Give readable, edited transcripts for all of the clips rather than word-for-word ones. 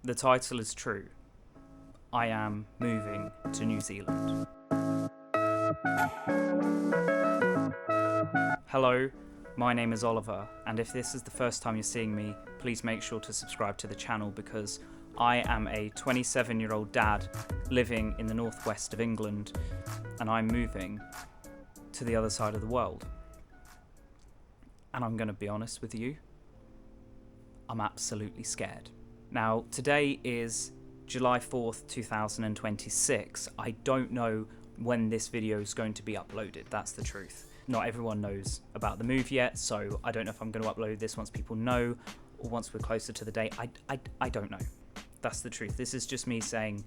The title is true. I am moving to New Zealand. Hello, my name is Oliver, and if this is the first time you're seeing me, please make sure to subscribe to the channel because I am a 27-year-old dad living in the northwest of England, and I'm moving to the other side of the world. And I'm going to be honest with you, I'm absolutely scared. Now, today is July 4th, 2026. I don't know when this video is going to be uploaded, that's the truth. Not everyone knows about the move yet, so I don't know if I'm going to upload this once people know or once we're closer to the date. I don't know. That's the truth. This is just me saying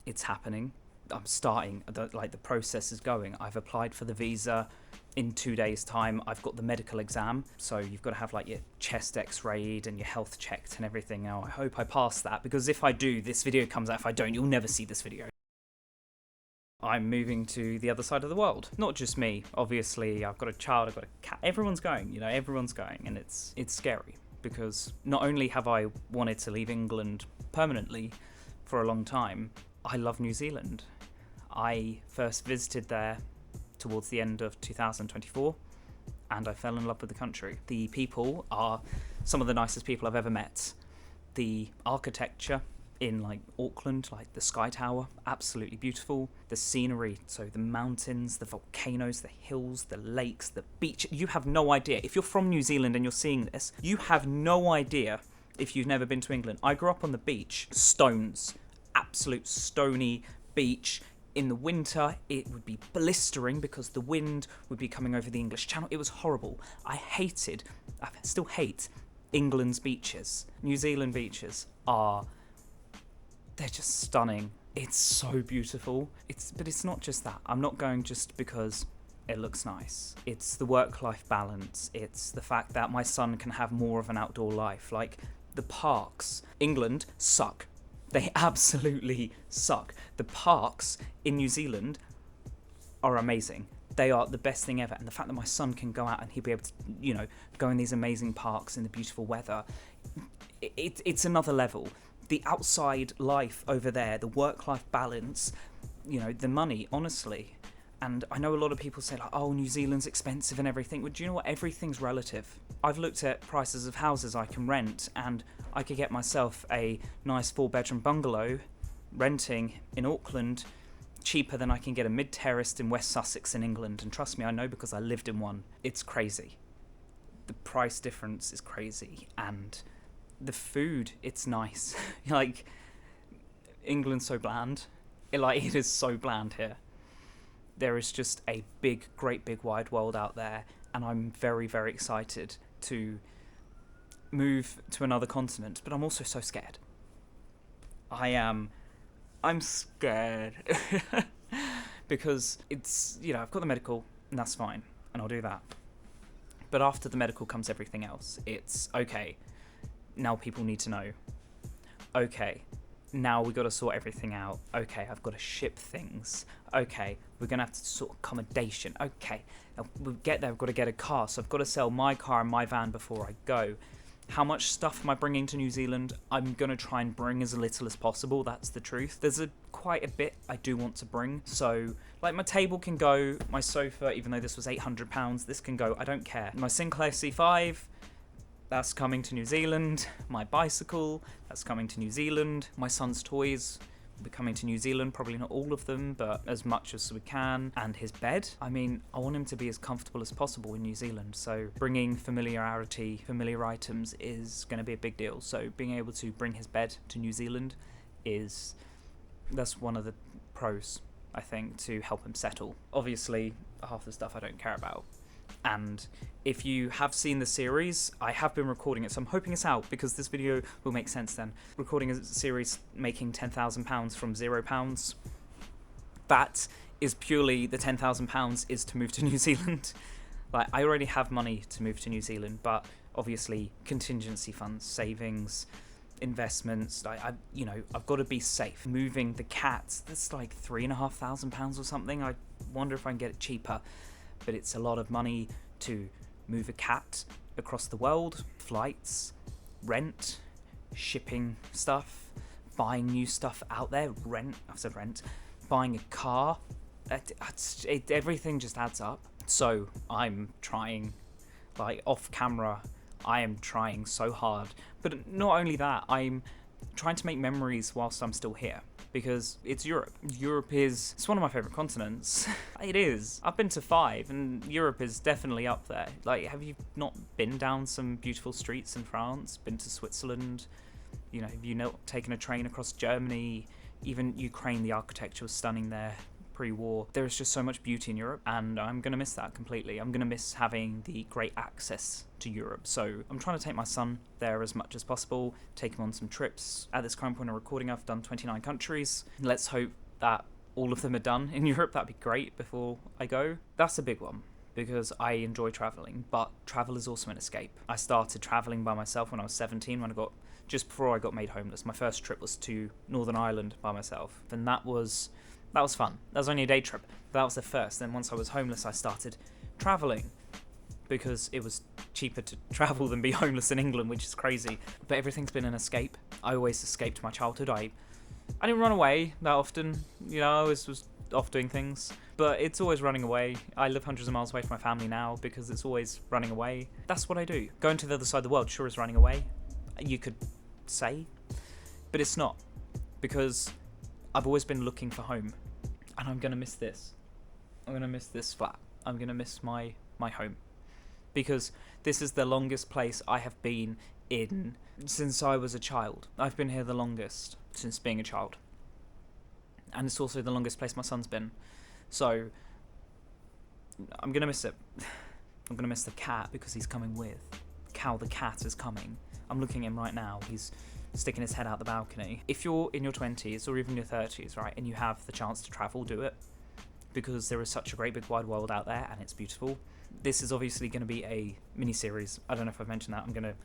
it's happening. I'm starting, the process is going. I've applied for the visa. In 2 days' time, I've got the medical exam, so you've got to have your chest x-rayed and your health checked and everything. Now, I hope I pass that, because if I do, this video comes out. If I don't, you'll never see this video. I'm moving to the other side of the world. Not just me. Obviously, I've got a child, I've got a cat. Everyone's going, everyone's going, and it's scary, because not only have I wanted to leave England permanently for a long time, I love New Zealand. I first visited there towards the end of 2024, and I fell in love with the country. The people are some of the nicest people I've ever met. The architecture in Auckland, the Sky Tower, absolutely beautiful. The scenery, so the mountains, the volcanoes, the hills, the lakes, the beach. You have no idea. If you're from New Zealand and you're seeing this, you have no idea if you've never been to England. I grew up on the beach, stones, absolute stony beach. In the winter, it would be blistering because the wind would be coming over the English Channel. It was horrible. I still hate England's beaches. New Zealand beaches they're just stunning. It's so beautiful. But it's not just that. I'm not going just because it looks nice. It's the work-life balance. It's the fact that my son can have more of an outdoor life. The parks. England suck. They absolutely suck. The parks in New Zealand are amazing. They are the best thing ever. And the fact that my son can go out and he'll be able to, go in these amazing parks in the beautiful weather, it's another level. The outside life over there, the work-life balance, the money, honestly. And I know a lot of people say, oh, New Zealand's expensive and everything. But do you know what? Everything's relative. I've looked at prices of houses I can rent, and I could get myself a nice 4-bedroom bungalow renting in Auckland cheaper than I can get a mid-terraced in West Sussex in England. And trust me, I know because I lived in one. It's crazy. The price difference is crazy. And the food, it's nice. England's so bland. It is so bland here. There is just a great big wide world out there, and I'm very, very excited to move to another continent, but I'm also so scared. I'm scared because it's, I've got the medical, and that's fine, and I'll do that. But after the medical comes everything else. It's, okay, now people need to know. Okay, now we've got to sort everything out. Okay, I've got to ship things. Okay, we're going to have to sort accommodation. Okay, we'll get there, I've got to get a car. So I've got to sell my car and my van before I go. How much stuff am I bringing to New Zealand? I'm going to try and bring as little as possible, that's the truth. There's quite a bit I do want to bring. So, my table can go, my sofa, even though this was £800, this can go, I don't care. My Sinclair C5, that's coming to New Zealand. My bicycle, that's coming to New Zealand. My son's toys will be coming to New Zealand. Probably not all of them, but as much as we can. And his bed. I want him to be as comfortable as possible in New Zealand. So bringing familiar items is going to be a big deal. So being able to bring his bed to New Zealand that's one of the pros, I think, to help him settle. Obviously, half the stuff I don't care about. And if you have seen the series, I have been recording it, so I'm hoping it's out because this video will make sense then. Recording a series making £10,000 from £0. That is purely the £10,000 is to move to New Zealand. I already have money to move to New Zealand, but obviously contingency funds, savings, investments. I've got to be safe. Moving the cats, that's £3,500 or something. I wonder if I can get it cheaper. But it's a lot of money to move a cat across the world, flights, rent, shipping stuff, buying new stuff out there, buying a car. Everything just adds up. So I'm trying, like off camera, I am trying so hard. But not only that, I'm trying to make memories whilst I'm still here. Because it's Europe. It's one of my favourite continents. It is. I've been to 5, and Europe is definitely up there. Like, have you not been down some beautiful streets in France? Been to Switzerland? You know, have you not taken a train across Germany? Even Ukraine, the architecture was stunning there pre-war. There is just so much beauty in Europe, and I'm going to miss that completely. I'm going to miss having the great access to Europe. So I'm trying to take my son there as much as possible, take him on some trips. At this current point of recording, I've done 29 countries. Let's hope that all of them are done in Europe. That'd be great before I go. That's a big one, because I enjoy traveling, but travel is also an escape. I started traveling by myself when I was 17, just before I got made homeless. My first trip was to Northern Ireland by myself, and that was fun. That was only a day trip. That was the first. Then once I was homeless, I started traveling, because it was cheaper to travel than be homeless in England, which is crazy. But everything's been an escape. I always escaped my childhood. I didn't run away that often. You know, I always was off doing things. But it's always running away. I live hundreds of miles away from my family now because it's always running away. That's what I do. Going to the other side of the world sure is running away, you could say. But it's not. Because I've always been looking for home. And I'm going to miss this. I'm going to miss this flat. I'm going to miss my home. Because this is the longest place I have been in since I was a child. I've been here the longest since being a child. And it's also the longest place my son's been. So I'm going to miss it. I'm going to miss the cat because he's coming with. Cal the cat is coming. I'm looking at him right now. He's sticking his head out the balcony. If you're in your 20s or even your 30s, right, and you have the chance to travel, do it. Because there is such a great big wide world out there and it's beautiful. This is obviously going to be a mini-series. I don't know if I've mentioned that.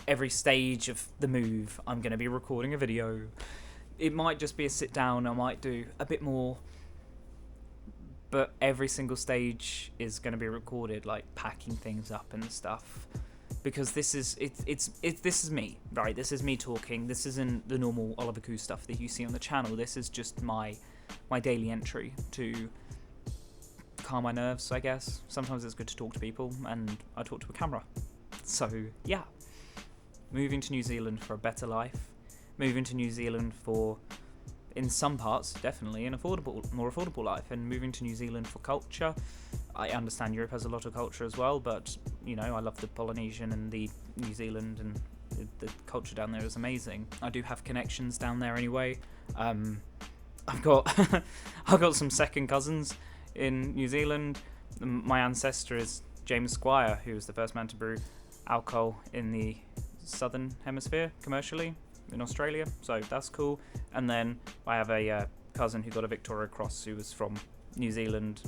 Every stage of the move, I'm going to be recording a video. It might just be a sit down. I might do a bit more. But every single stage is going to be recorded, like packing things up and stuff. Because this is this is me, right? This is me talking. This isn't the normal 𝙊𝙇𝙄𝙑 stuff that you see on the channel. This is just my daily entry to calm my nerves, I guess. Sometimes it's good to talk to people, and I talk to a camera. So yeah, moving to New Zealand for a better life. Moving to New Zealand for, in some parts, definitely an more affordable life, and moving to New Zealand for culture. I understand Europe has a lot of culture as well, but you know, I love the Polynesian and the New Zealand, and the culture down there is amazing. I do have connections down there anyway. I've got some second cousins in New Zealand. My ancestor is James Squire, who was the first man to brew alcohol in the southern hemisphere commercially in Australia, so that's cool. And then I have a cousin who got a Victoria Cross, who was from New Zealand,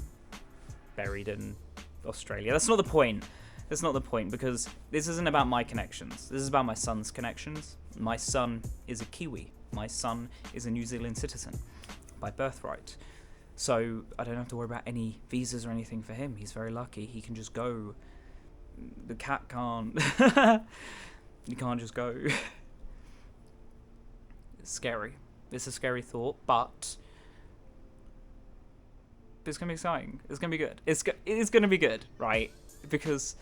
buried in Australia. That's not the point, because this isn't about my connections. This is about my son's connections. My son is a Kiwi. My son is a New Zealand citizen by birthright. So I don't have to worry about any visas or anything for him. He's very lucky. He can just go. The cat can't. You can't just go. It's scary. It's a scary thought, but it's going to be exciting. It's going to be good. It's going to be good, right? Because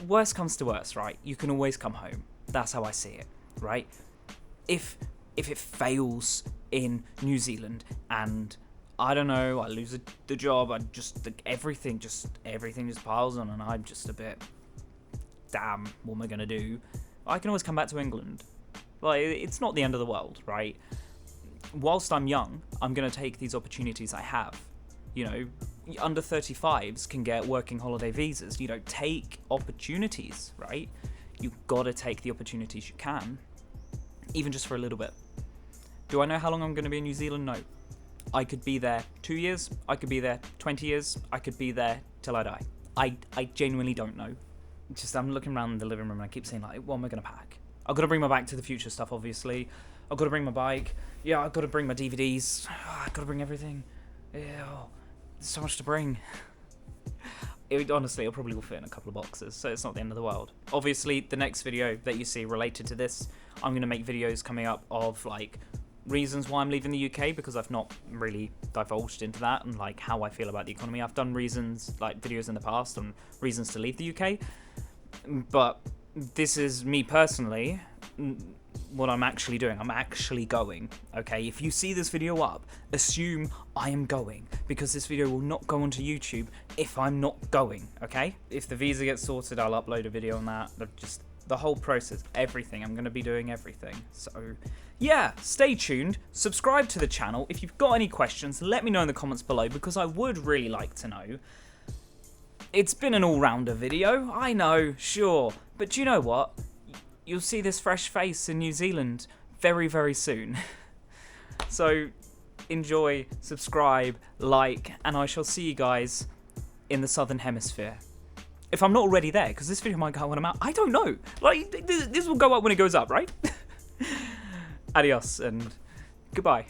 worst comes to worst, right? You can always come home. That's how I see it, right? If it fails in New Zealand and I don't know, I lose the job, everything just piles on, and I'm just a bit, damn, what am I going to do? I can always come back to England. Like, it's not the end of the world, right? Whilst I'm young, I'm going to take these opportunities I have. You know, under 35s can get working holiday visas. You know, take opportunities, right? You've got to take the opportunities you can, even just for a little bit. Do I know how long I'm going to be in New Zealand? No. I could be there 2 years, I could be there 20 years, I could be there till I die. I genuinely don't know. I'm looking around the living room and I keep saying, like, what am I going to pack? I've got to bring my Back to the Future stuff, obviously. I've got to bring my bike. Yeah, I've got to bring my DVDs. I've got to bring everything. Ew, there's so much to bring. Honestly, it'll probably will fit in a couple of boxes, so it's not the end of the world. Obviously, the next video that you see related to this, I'm going to make videos coming up of, like, reasons why I'm leaving the UK, because I've not really divulged into that, and, like, how I feel about the economy. I've done reasons, like, videos in the past on reasons to leave the UK, but this is me personally, what I'm actually doing. I'm actually going, okay? If you see this video up, assume I am going, because this video will not go onto YouTube if I'm not going, okay? If the visa gets sorted, I'll upload a video on that. Just the whole process, everything. I'm going to be doing everything. So, yeah, stay tuned. Subscribe to the channel. If you've got any questions, let me know in the comments below, because I would really like to know. It's been an all-rounder video, I know, sure, but do you know what? You'll see this fresh face in New Zealand very, very soon. So, enjoy, subscribe, like, and I shall see you guys in the Southern Hemisphere. If I'm not already there, because this video might go up when I'm out. I don't know. Like, this will go up when it goes up, right? Adios, and goodbye.